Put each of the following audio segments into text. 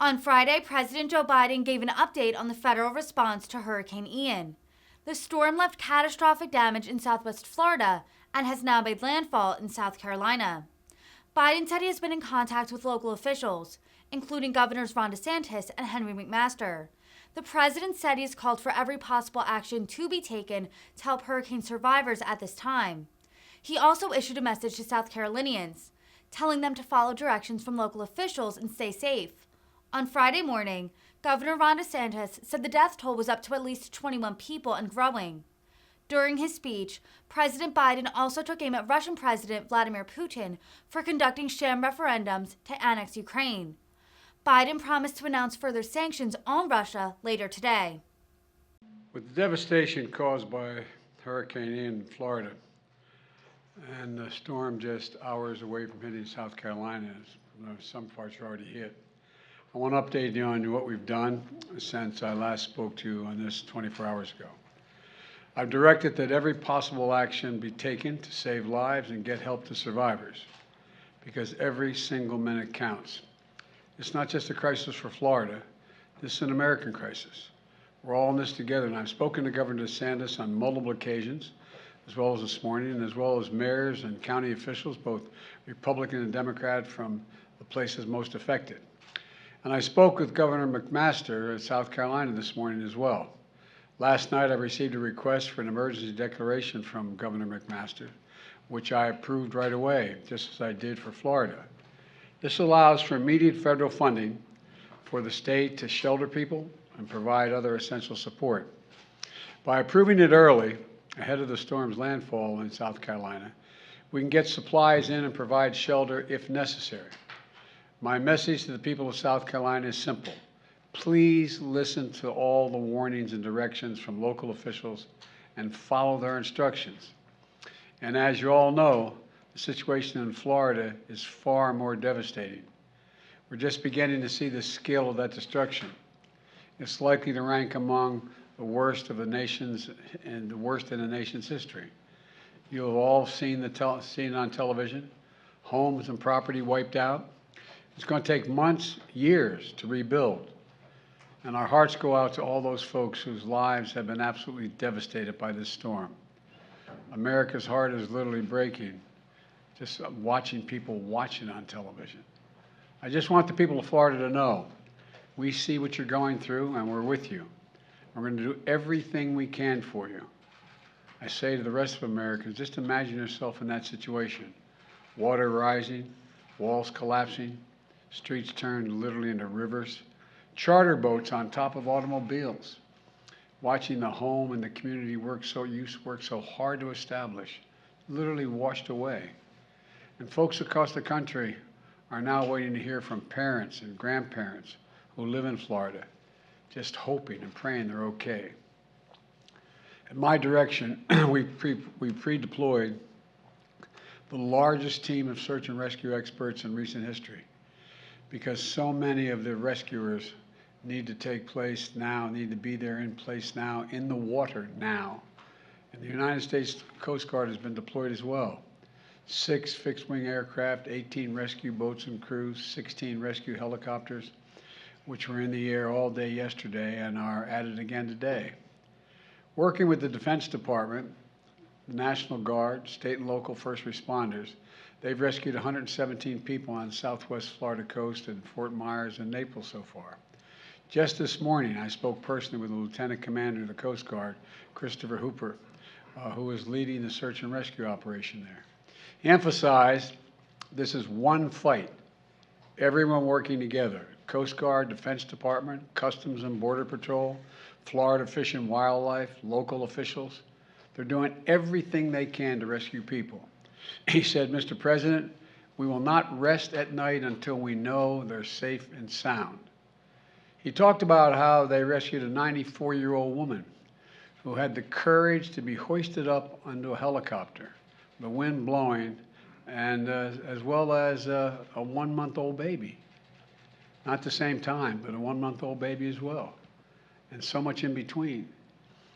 On Friday, President Joe Biden gave an update on the federal response to Hurricane Ian. The storm left catastrophic damage in southwest Florida and has now made landfall in South Carolina. Biden said he has been in contact with local officials, including Governors Ron DeSantis and Henry McMaster. The president said he has called for every possible action to be taken to help hurricane survivors at this time. He also issued a message to South Carolinians, telling them to follow directions from local officials and stay safe. On Friday morning, Governor Ron DeSantis said the death toll was up to at least 21 people and growing. During his speech, President Biden also took aim at Russian President Vladimir Putin for conducting sham referendums to annex Ukraine. Biden promised to announce further sanctions on Russia later today. With the devastation caused by Hurricane Ian in Florida and the storm just hours away from hitting South Carolina, as some parts are already hit, I want to update you on what we've done since I last spoke to you on this 24 hours ago. I've directed that every possible action be taken to save lives and get help to survivors, because every single minute counts. It's not just a crisis for Florida. This is an American crisis. We're all in this together, and I've spoken to Governor DeSantis on multiple occasions, as well as this morning, and as well as mayors and county officials, both Republican and Democrat, from the places most affected. And I spoke with Governor McMaster of South Carolina this morning as well. Last night, I received a request for an emergency declaration from Governor McMaster, which I approved right away, just as I did for Florida. This allows for immediate federal funding for the state to shelter people and provide other essential support. By approving it early, ahead of the storm's landfall in South Carolina, we can get supplies in and provide shelter if necessary. My message to the people of South Carolina is simple. Please listen to all the warnings and directions from local officials and follow their instructions. And as you all know, the situation in Florida is far more devastating. We're just beginning to see the scale of that destruction. It's likely to rank among the worst of the nation's and the worst in the nation's history. You have all seen it on television, homes and property wiped out. It's going to take months, years to rebuild. And our hearts go out to all those folks whose lives have been absolutely devastated by this storm. America's heart is literally breaking just watching people watch it on television. I just want the people of Florida to know we see what you're going through and we're with you. We're going to do everything we can for you. I say to the rest of Americans, just imagine yourself in that situation. Water rising, walls collapsing, streets turned literally into rivers, charter boats on top of automobiles, watching the home and the community work so hard to establish, literally washed away. And folks across the country are now waiting to hear from parents and grandparents who live in Florida, just hoping and praying they're okay. At my direction, we pre-deployed the largest team of search and rescue experts in recent history, because so many of the rescuers need to take place now, need to be there in place now, in the water now. And the United States Coast Guard has been deployed as well. 6 fixed-wing aircraft, 18 rescue boats and crews, 16 rescue helicopters, which were in the air all day yesterday and are at it again today. Working with the Defense Department, the National Guard, state and local first responders, they've rescued 117 people on the southwest Florida coast and Fort Myers and Naples so far. Just this morning, I spoke personally with the Lieutenant Commander of the Coast Guard, Christopher Hooper, who is leading the search and rescue operation there. He emphasized this is one fight, everyone working together, Coast Guard, Defense Department, Customs and Border Patrol, Florida Fish and Wildlife, local officials. They're doing everything they can to rescue people. He said, Mr. President, we will not rest at night until we know they're safe and sound. He talked about how they rescued a 94-year-old woman who had the courage to be hoisted up onto a helicopter, the wind blowing, and as well as a 1-month-old baby. Not the same time, but a 1-month-old baby as well, and so much in between.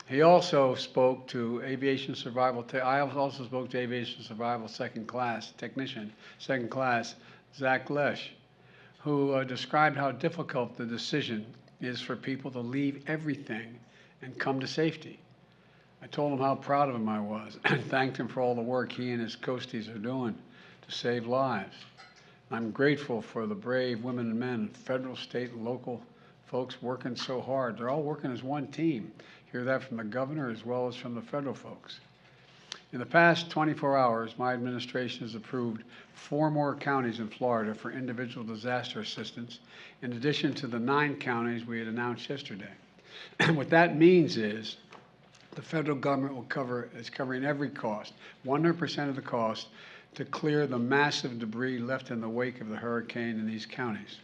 He also spoke to aviation survival. I also spoke to aviation survival second class technician, second class, Zach Lesh, who described how difficult the decision is for people to leave everything and come to safety. I told him how proud of him I was and thanked him for all the work he and his coasties are doing to save lives. I'm grateful for the brave women and men, federal, state, and local folks working so hard. They're all working as one team. Hear that from the governor as well as from the federal folks. In the past 24 hours, my administration has approved 4 more counties in Florida for individual disaster assistance, in addition to the 9 counties we had announced yesterday. And what that means is the federal government is covering every cost, 100% of the cost, to clear the massive debris left in the wake of the hurricane in these counties.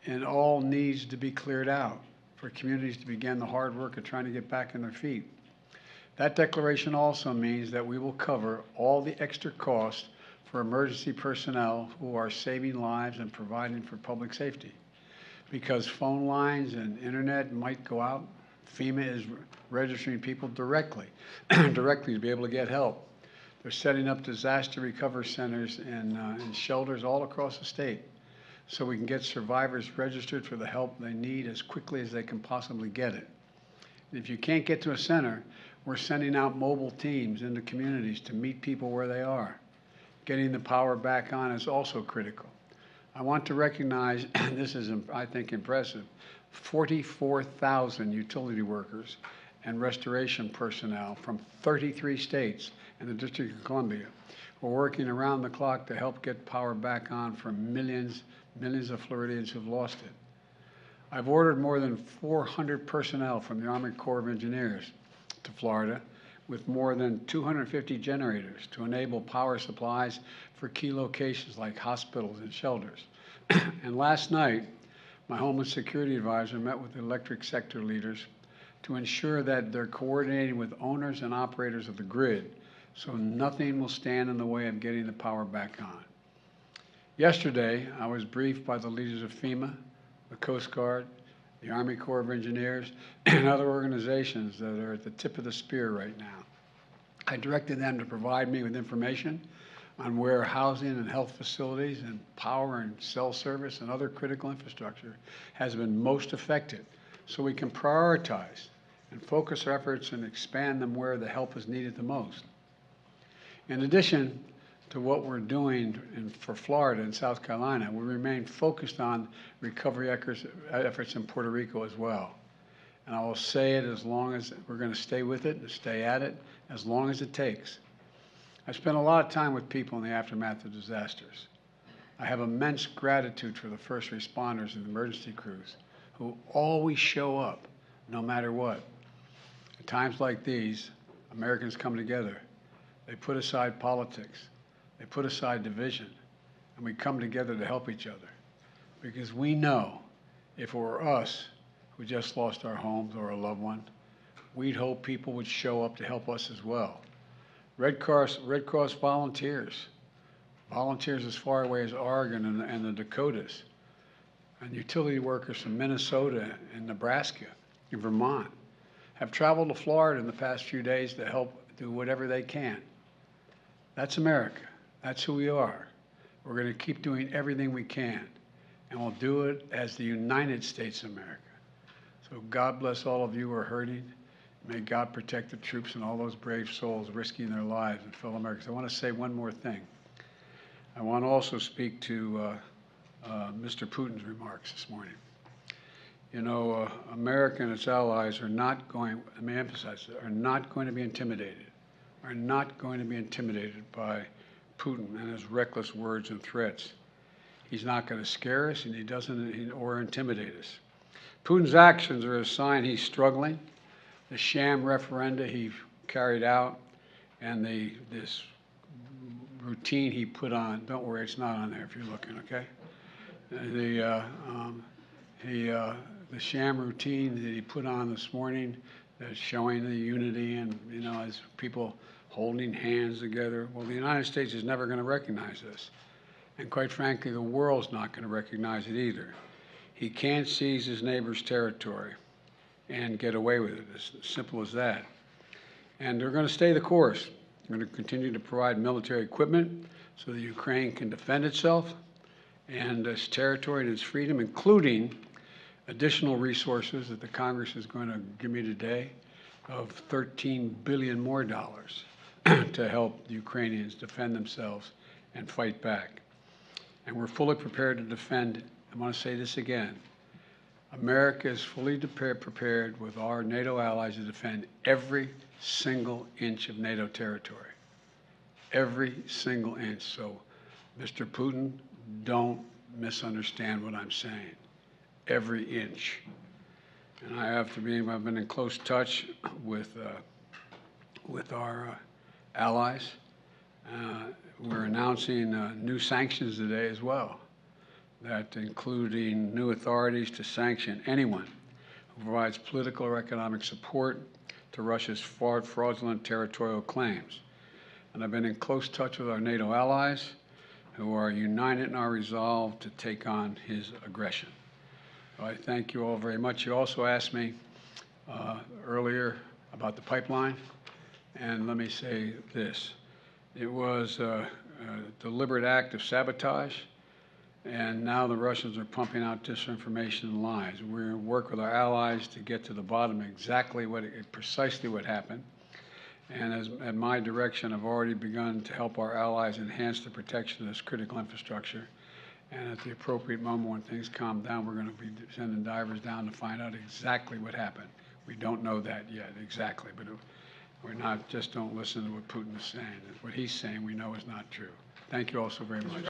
And all needs to be cleared out for communities to begin the hard work of trying to get back on their feet. That declaration also means that we will cover all the extra costs for emergency personnel who are saving lives and providing for public safety. Because phone lines and internet might go out, FEMA is registering people directly to be able to get help. They're setting up disaster recovery centers and shelters all across the state so we can get survivors registered for the help they need as quickly as they can possibly get it. And if you can't get to a center, we're sending out mobile teams into communities to meet people where they are. Getting the power back on is also critical. I want to recognize, and this is, I think, impressive, 44,000 utility workers and restoration personnel from 33 states and the District of Columbia who are working around the clock to help get power back on for millions of Floridians who've lost it. I've ordered more than 400 personnel from the Army Corps of Engineers to Florida with more than 250 generators to enable power supplies for key locations like hospitals and shelters. And last night, my Homeland Security Advisor met with the electric sector leaders to ensure that they're coordinating with owners and operators of the grid so nothing will stand in the way of getting the power back on. Yesterday, I was briefed by the leaders of FEMA, the Coast Guard, the Army Corps of Engineers, and other organizations that are at the tip of the spear right now. I directed them to provide me with information on where housing and health facilities and power and cell service and other critical infrastructure has been most affected so we can prioritize and focus our efforts and expand them where the help is needed the most. In addition to what we're doing for Florida and South Carolina, we remain focused on recovery efforts in Puerto Rico as well. And I will say it as long as we're going to stay with it and stay at it, as long as it takes. I spent a lot of time with people in the aftermath of disasters. I have immense gratitude for the first responders and emergency crews who always show up no matter what. At times like these, Americans come together. They put aside politics. They put aside division, and we come together to help each other. Because we know if it were us who just lost our homes or a loved one, we'd hope people would show up to help us as well. Red Cross volunteers as far away as Oregon and the Dakotas, and utility workers from Minnesota and Nebraska and Vermont have traveled to Florida in the past few days to help do whatever they can. That's America. That's who we are. We're going to keep doing everything we can, and we'll do it as the United States of America. So God bless all of you who are hurting. May God protect the troops and all those brave souls risking their lives and fellow Americans. I want to say one more thing. I want to also speak to Mr. Putin's remarks this morning. You know, America and its allies are not going, let me emphasize, are not going to be intimidated, are not going to be intimidated by Putin and his reckless words and threats. He's not going to scare us, and he doesn't, or intimidate us. Putin's actions are a sign he's struggling. The sham referenda he carried out, and this routine he put on. Don't worry, it's not on there if you're looking. Okay. The sham routine that he put on this morning, that's showing the unity and as people holding hands together. Well, the United States is never going to recognize this. And quite frankly, the world's not going to recognize it either. He can't seize his neighbor's territory and get away with it. It's as simple as that. And they're going to stay the course. They're going to continue to provide military equipment so that Ukraine can defend itself and its territory and its freedom, including additional resources that the Congress is going to give me today of $13 billion more to help the Ukrainians defend themselves and fight back. And we're fully prepared to defend. I want to say this again. America is fully prepared with our NATO allies to defend every single inch of NATO territory. Every single inch. So, Mr. Putin, don't misunderstand what I'm saying. Every inch. And I've been in close touch with our allies. We're announcing new sanctions today as well, that including new authorities to sanction anyone who provides political or economic support to Russia's fraudulent territorial claims. And I've been in close touch with our NATO allies who are united in our resolve to take on his aggression. So I thank you all very much. You also asked me earlier about the pipeline, and let me say this. It was a deliberate act of sabotage, and now the Russians are pumping out disinformation and lies. We're going to work with our allies to get to the bottom of exactly precisely what happened. And at my direction, I've already begun to help our allies enhance the protection of this critical infrastructure. And at the appropriate moment when things calm down, we're going to be sending divers down to find out exactly what happened. We don't know that yet exactly, but we're not, just don't listen to what Putin is saying. What he's saying we know is not true. Thank you all so very much.